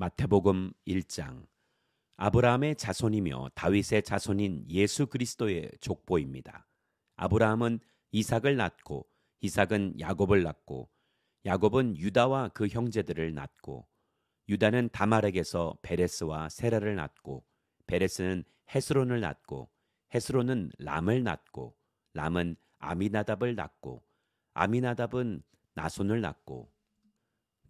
마태복음 1장. 아브라함의 자손이며 다윗의 자손인 예수 그리스도의 족보입니다. 아브라함은 이삭을 낳고 이삭은 야곱을 낳고 야곱은 유다와 그 형제들을 낳고 유다는 다말에게서 베레스와 세라를 낳고 베레스는 헤스론을 낳고 헤스론은 람을 낳고 람은 아미나답을 낳고 아미나답은 나손을 낳고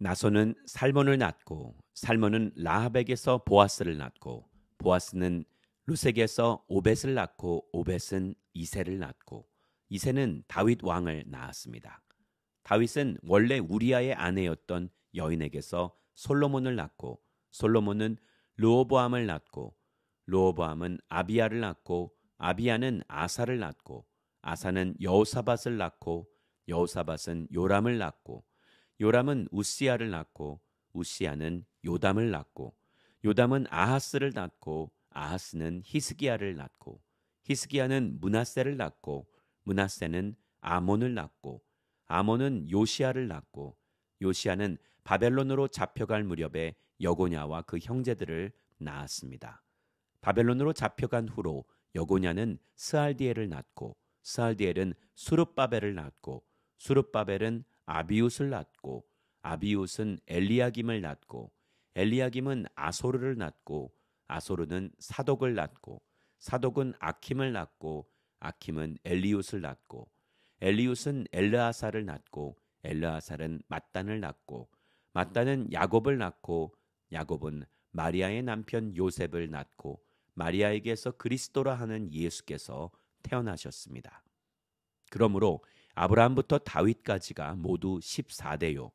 나손은 살몬을 낳고 살몬은 라합에게서 보아스를 낳고 보아스는 루색에서 오벳을 낳고 오벳은 이새를 낳고 이새는 다윗 왕을 낳았습니다. 다윗은 원래 우리아의 아내였던 여인에게서 솔로몬을 낳고 솔로몬은 르호보암을 낳고 르호보암은 아비야를 낳고 아비야는 아사를 낳고 아사는 여호사밧을 낳고 여호사밧은 요람을 낳고 요람은 우시야를 낳고 우시야는 요담을 낳고 요담은 아하스를 낳고 아하스는 히스기야를 낳고 히스기야는 므낫세를 낳고 므낫세는 아몬을 낳고 아몬은 요시야를 낳고 요시야는 바벨론으로 잡혀갈 무렵에 여고냐와 그 형제들을 낳았습니다. 바벨론으로 잡혀간 후로 여고냐는 스알디엘을 낳고 스알디엘은 수룹바벨을 낳고 수룹바벨은 아비웃을 낳고 아비웃은 엘리야김을 낳고 엘리야김은 아소르를 낳고 아소르는 사독을 낳고 사독은 아킴을 낳고 아킴은 엘리웃을 낳고 엘리웃은 엘르아사를 낳고 엘르아살은 mat단을 낳고 mat단은 야곱을 낳고 야곱은 마리아의 남편 요셉을 낳고 마리아에게서 그리스도라 하는 예수께서 태어나셨습니다. 그러므로 아브라함부터 다윗까지가 모두 14대요.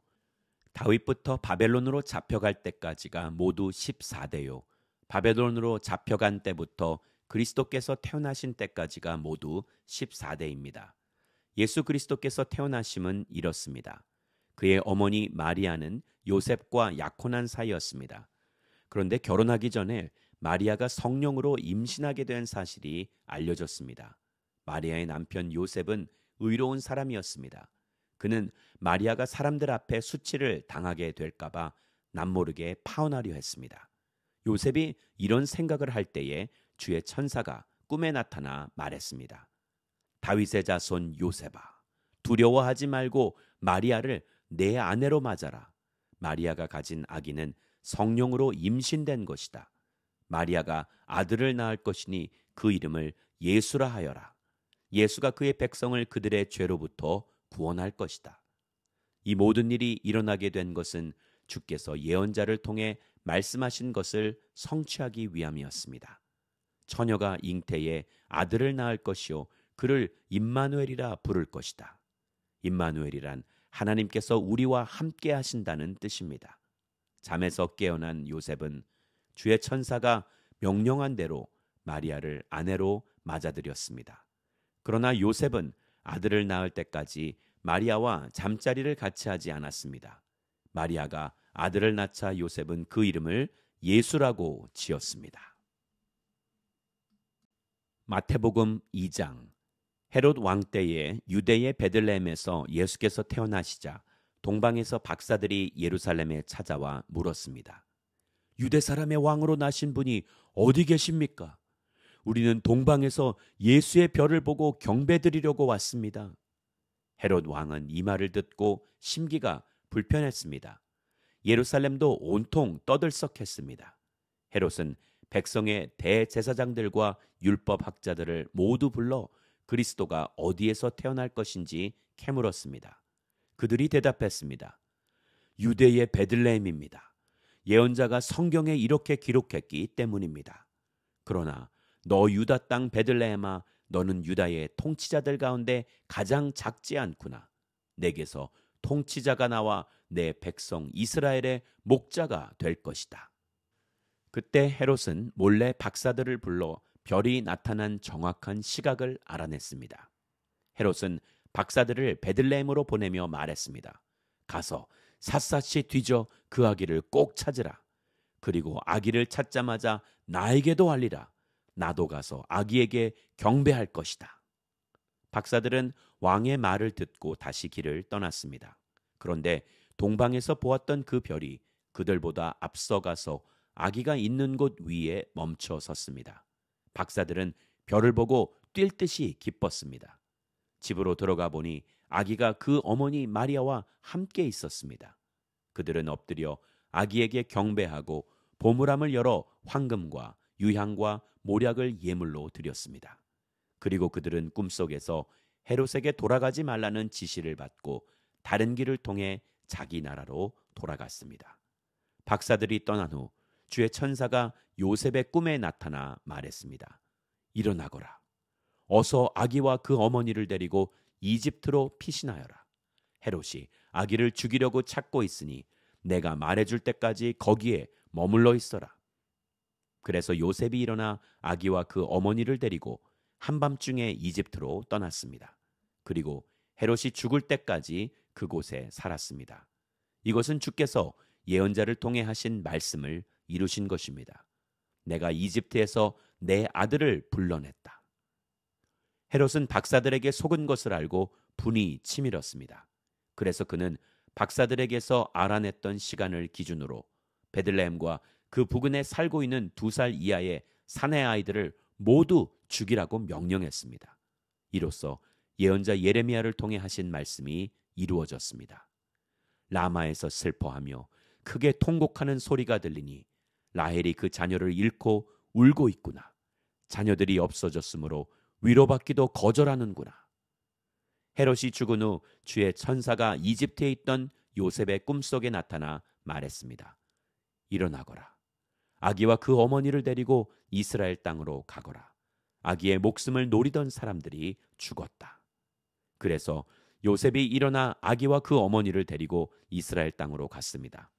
다윗부터 바벨론으로 잡혀갈 때까지가 모두 14대요. 바벨론으로 잡혀간 때부터 그리스도께서 태어나신 때까지가 모두 14대입니다. 예수 그리스도께서 태어나심은 이렇습니다. 그의 어머니 마리아는 요셉과 약혼한 사이였습니다. 그런데 결혼하기 전에 마리아가 성령으로 임신하게 된 사실이 알려졌습니다. 마리아의 남편 요셉은 의로운 사람이었습니다. 그는 마리아가 사람들 앞에 수치를 당하게 될까봐 남모르게 파혼하려 했습니다. 요셉이 이런 생각을 할 때에 주의 천사가 꿈에 나타나 말했습니다. 다윗의 자손 요셉아, 두려워하지 말고 마리아를 내 아내로 맞아라. 마리아가 가진 아기는 성령으로 임신된 것이다. 마리아가 아들을 낳을 것이니 그 이름을 예수라 하여라. 예수가 그의 백성을 그들의 죄로부터 구원할 것이다. 이 모든 일이 일어나게 된 것은 주께서 예언자를 통해 말씀하신 것을 성취하기 위함이었습니다. 처녀가 잉태에 아들을 낳을 것이요 그를 임마누엘이라 부를 것이다. 임마누엘이란 하나님께서 우리와 함께 하신다는 뜻입니다. 잠에서 깨어난 요셉은 주의 천사가 명령한 대로 마리아를 아내로 맞아들였습니다. 그러나 요셉은 아들을 낳을 때까지 마리아와 잠자리를 같이 하지 않았습니다. 마리아가 아들을 낳자 요셉은 그 이름을 예수라고 지었습니다. 마태복음 2장. 헤롯 왕 때에 유대의 베들레헴에서 예수께서 태어나시자 동방에서 박사들이 예루살렘에 찾아와 물었습니다. 유대 사람의 왕으로 나신 분이 어디 계십니까? 우리는 동방에서 예수의 별을 보고 경배드리려고 왔습니다. 헤롯 왕은 이 말을 듣고 심기가 불편했습니다. 예루살렘도 온통 떠들썩했습니다. 헤롯은 백성의 대제사장들과 율법학자들을 모두 불러 그리스도가 어디에서 태어날 것인지 캐물었습니다. 그들이 대답했습니다. 유대의 베들레헴입니다. 예언자가 성경에 이렇게 기록했기 때문입니다. 그러나 너 유다 땅 베들레헴아, 너는 유다의 통치자들 가운데 가장 작지 않구나. 내게서 통치자가 나와 내 백성 이스라엘의 목자가 될 것이다. 그때 헤롯은 몰래 박사들을 불러 별이 나타난 정확한 시각을 알아냈습니다. 헤롯은 박사들을 베들레헴으로 보내며 말했습니다. 가서 샅샅이 뒤져 그 아기를 꼭 찾으라. 그리고 아기를 찾자마자 나에게도 알리라. 나도 가서 아기에게 경배할 것이다. 박사들은 왕의 말을 듣고 다시 길을 떠났습니다. 그런데 동방에서 보았던 그 별이 그들보다 앞서가서 아기가 있는 곳 위에 멈춰 섰습니다. 박사들은 별을 보고 뛸 듯이 기뻤습니다. 집으로 들어가 보니 아기가 그 어머니 마리아와 함께 있었습니다. 그들은 엎드려 아기에게 경배하고 보물함을 열어 황금과 유향과 모략을 예물로 드렸습니다. 그리고 그들은 꿈속에서 헤롯에게 돌아가지 말라는 지시를 받고 다른 길을 통해 자기 나라로 돌아갔습니다. 박사들이 떠난 후 주의 천사가 요셉의 꿈에 나타나 말했습니다. 일어나거라. 어서 아기와 그 어머니를 데리고 이집트로 피신하여라. 헤롯이 아기를 죽이려고 찾고 있으니 내가 말해줄 때까지 거기에 머물러 있어라. 그래서 요셉이 일어나 아기와 그 어머니를 데리고 한밤중에 이집트로 떠났습니다. 그리고 헤롯이 죽을 때까지 그곳에 살았습니다. 이것은 주께서 예언자를 통해 하신 말씀을 이루신 것입니다. 내가 이집트에서 내 아들을 불러냈다. 헤롯은 박사들에게 속은 것을 알고 분이 치밀었습니다. 그래서 그는 박사들에게서 알아냈던 시간을 기준으로 베들레헴과 그 부근에 살고 있는 2살 이하의 사내 아이들을 모두 죽이라고 명령했습니다. 이로써 예언자 예레미야를 통해 하신 말씀이 이루어졌습니다. 라마에서 슬퍼하며 크게 통곡하는 소리가 들리니 라헬이 그 자녀를 잃고 울고 있구나. 자녀들이 없어졌으므로 위로받기도 거절하는구나. 헤롯이 죽은 후 주의 천사가 이집트에 있던 요셉의 꿈속에 나타나 말했습니다. 일어나거라. 아기와 그 어머니를 데리고 이스라엘 땅으로 가거라. 아기의 목숨을 노리던 사람들이 죽었다. 그래서 요셉이 일어나 아기와 그 어머니를 데리고 이스라엘 땅으로 갔습니다.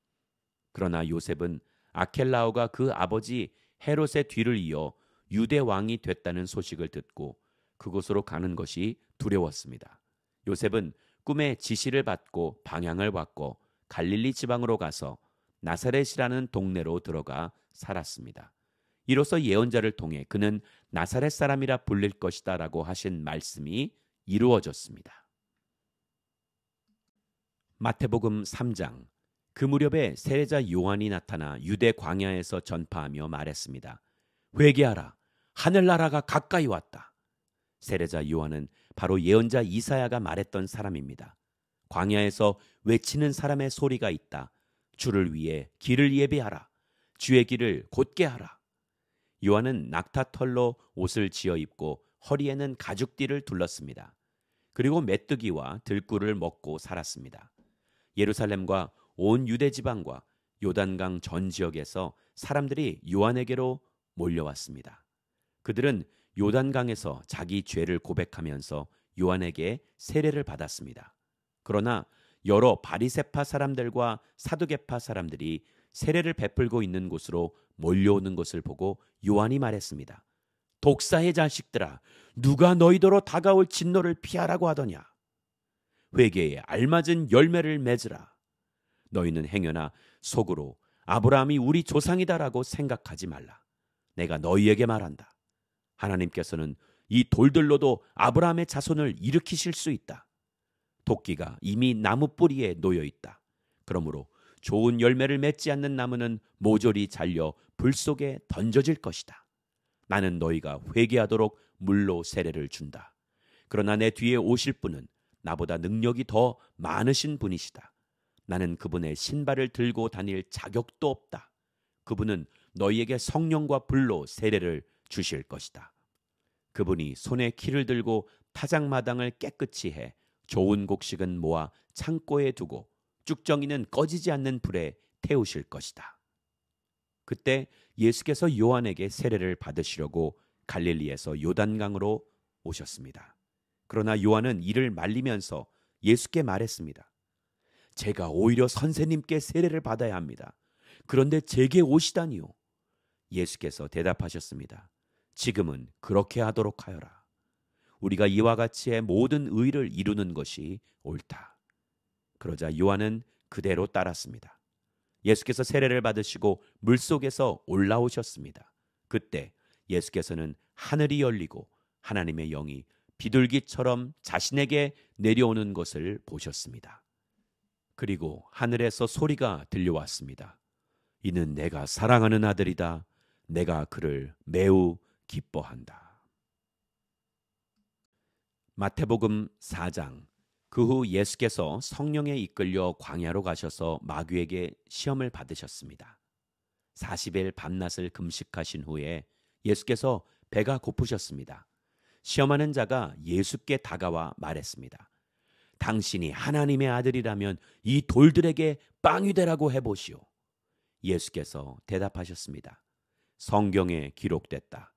그러나 요셉은 아켈라오가 그 아버지 헤롯의 뒤를 이어 유대 왕이 됐다는 소식을 듣고 그곳으로 가는 것이 두려웠습니다. 요셉은 꿈의 지시를 받고 방향을 바꿔 갈릴리 지방으로 가서 나사렛이라는 동네로 들어가 살았습니다. 이로써 예언자를 통해 그는 나사렛 사람이라 불릴 것이다 라고 하신 말씀이 이루어졌습니다. 마태복음 3장. 그 무렵에 세례자 요한이 나타나 유대 광야에서 전파하며 말했습니다. 회개하라. 하늘나라가 가까이 왔다. 세례자 요한은 바로 예언자 이사야가 말했던 사람입니다. 광야에서 외치는 사람의 소리가 있다. 주를 위해 길을 예비하라. 주의 길을 곧게 하라. 요한은 낙타털로 옷을 지어 입고 허리에는 가죽띠를 둘렀습니다. 그리고 메뚜기와 들꿀을 먹고 살았습니다. 예루살렘과 온 유대 지방과 요단강 전 지역에서 사람들이 요한에게로 몰려왔습니다. 그들은 요단강에서 자기 죄를 고백하면서 요한에게 세례를 받았습니다. 그러나 여러 바리새파 사람들과 사두개파 사람들이 세례를 베풀고 있는 곳으로 몰려오는 것을 보고 요한이 말했습니다. 독사의 자식들아, 누가 너희더러 다가올 진노를 피하라고 하더냐? 회개에 알맞은 열매를 맺으라. 너희는 행여나 속으로 아브라함이 우리 조상이다라고 생각하지 말라. 내가 너희에게 말한다. 하나님께서는 이 돌들로도 아브라함의 자손을 일으키실 수 있다. 도끼가 이미 나무 뿌리에 놓여 있다. 그러므로 좋은 열매를 맺지 않는 나무는 모조리 잘려 불 속에 던져질 것이다. 나는 너희가 회개하도록 물로 세례를 준다. 그러나 내 뒤에 오실 분은 나보다 능력이 더 많으신 분이시다. 나는 그분의 신발을 들고 다닐 자격도 없다. 그분은 너희에게 성령과 불로 세례를 주실 것이다. 그분이 손에 키를 들고 타작마당을 깨끗이 해 좋은 곡식은 모아 창고에 두고 쭉정이는 꺼지지 않는 불에 태우실 것이다. 그때 예수께서 요한에게 세례를 받으시려고 갈릴리에서 요단강으로 오셨습니다. 그러나 요한은 이를 말리면서 예수께 말했습니다. 제가 오히려 선생님께 세례를 받아야 합니다. 그런데 제게 오시다니요. 예수께서 대답하셨습니다. 지금은 그렇게 하도록 하여라. 우리가 이와 같이의 모든 의를 이루는 것이 옳다. 그러자 요한은 그대로 따랐습니다. 예수께서 세례를 받으시고 물속에서 올라오셨습니다. 그때 예수께서는 하늘이 열리고 하나님의 영이 비둘기처럼 자신에게 내려오는 것을 보셨습니다. 그리고 하늘에서 소리가 들려왔습니다. 이는 내가 사랑하는 아들이다. 내가 그를 매우 기뻐한다. 마태복음 4장. 그 후 예수께서 성령에 이끌려 광야로 가셔서 마귀에게 시험을 받으셨습니다. 40일 밤낮을 금식하신 후에 예수께서 배가 고프셨습니다. 시험하는 자가 예수께 다가와 말했습니다. 당신이 하나님의 아들이라면 이 돌들에게 빵이 되라고 해보시오. 예수께서 대답하셨습니다. 성경에 기록됐다.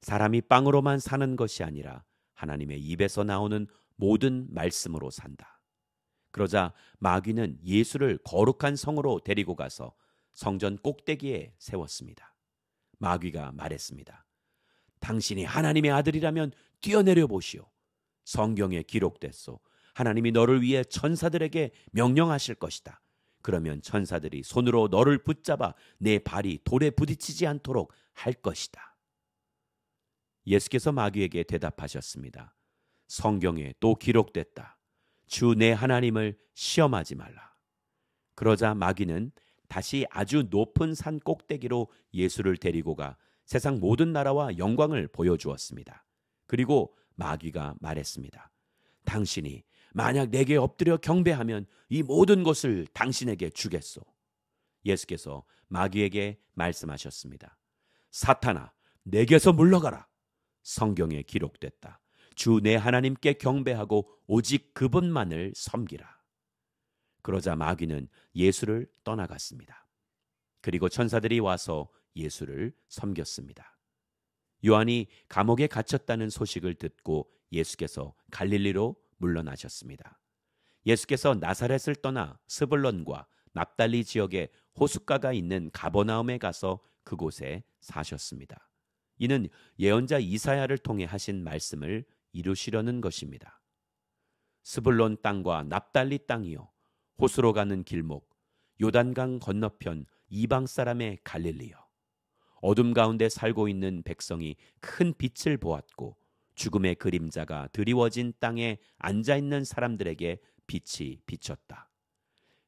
사람이 빵으로만 사는 것이 아니라 하나님의 입에서 나오는 모든 말씀으로 산다. 그러자 마귀는 예수를 거룩한 성으로 데리고 가서 성전 꼭대기에 세웠습니다. 마귀가 말했습니다. 당신이 하나님의 아들이라면 뛰어내려 보시오. 성경에 기록됐소. 하나님이 너를 위해 천사들에게 명령하실 것이다. 그러면 천사들이 손으로 너를 붙잡아 내 발이 돌에 부딪히지 않도록 할 것이다. 예수께서 마귀에게 대답하셨습니다. 성경에 또 기록됐다. 주 내 하나님을 시험하지 말라. 그러자 마귀는 다시 아주 높은 산 꼭대기로 예수를 데리고 가 세상 모든 나라와 영광을 보여주었습니다. 그리고 마귀가 말했습니다. 당신이 만약 내게 엎드려 경배하면 이 모든 것을 당신에게 주겠소. 예수께서 마귀에게 말씀하셨습니다. 사탄아, 내게서 물러가라. 성경에 기록됐다. 주 내 하나님께 경배하고 오직 그분만을 섬기라. 그러자 마귀는 예수를 떠나갔습니다. 그리고 천사들이 와서 예수를 섬겼습니다. 요한이 감옥에 갇혔다는 소식을 듣고 예수께서 갈릴리로 물러나셨습니다. 예수께서 나사렛을 떠나 스불론과 납달리 지역에 호숫가가 있는 가버나움에 가서 그곳에 사셨습니다. 이는 예언자 이사야를 통해 하신 말씀을 이루시려는 것입니다. 스불론 땅과 납달리 땅이요 호수로 가는 길목 요단강 건너편 이방 사람의 갈릴리요 어둠 가운데 살고 있는 백성이 큰 빛을 보았고 죽음의 그림자가 드리워진 땅에 앉아 있는 사람들에게 빛이 비쳤다.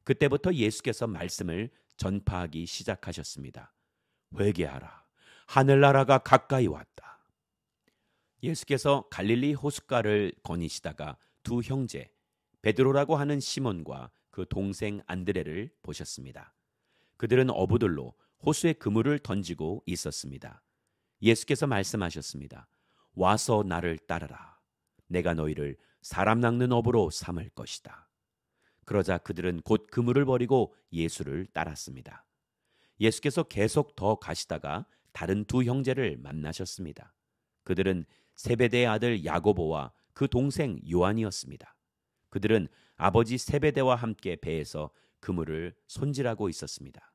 그때부터 예수께서 말씀을 전파하기 시작하셨습니다. 회개하라. 하늘나라가 가까이 왔다. 예수께서 갈릴리 호숫가를 거니시다가 두 형제 베드로라고 하는 시몬과 그 동생 안드레를 보셨습니다. 그들은 어부들로 호수에 그물을 던지고 있었습니다. 예수께서 말씀하셨습니다. 와서 나를 따르라. 내가 너희를 사람 낚는 어부로 삼을 것이다. 그러자 그들은 곧 그물을 버리고 예수를 따랐습니다. 예수께서 계속 더 가시다가 다른 두 형제를 만나셨습니다. 그들은 세베대의 아들 야고보와 그 동생 요한이었습니다. 그들은 아버지 세베대와 함께 배에서 그물을 손질하고 있었습니다.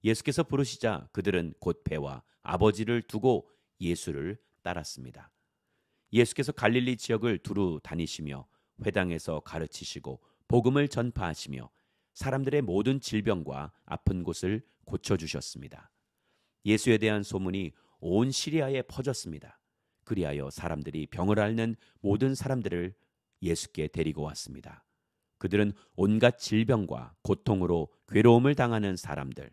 예수께서 부르시자 그들은 곧 배와 아버지를 두고 예수를 따랐습니다. 예수께서 갈릴리 지역을 두루 다니시며 회당에서 가르치시고 복음을 전파하시며 사람들의 모든 질병과 아픈 곳을 고쳐주셨습니다. 예수에 대한 소문이 온 시리아에 퍼졌습니다. 그리하여 사람들이 병을 앓는 모든 사람들을 예수께 데리고 왔습니다. 그들은 온갖 질병과 고통으로 괴로움을 당하는 사람들,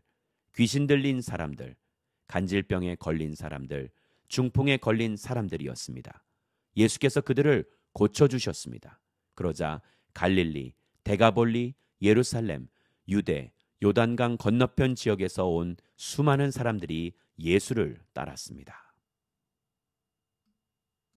귀신 들린 사람들, 간질병에 걸린 사람들, 중풍에 걸린 사람들이었습니다. 예수께서 그들을 고쳐주셨습니다. 그러자 갈릴리, 데가볼리, 예루살렘, 유대, 요단강 건너편 지역에서 온 수많은 사람들이 예수를 따랐습니다.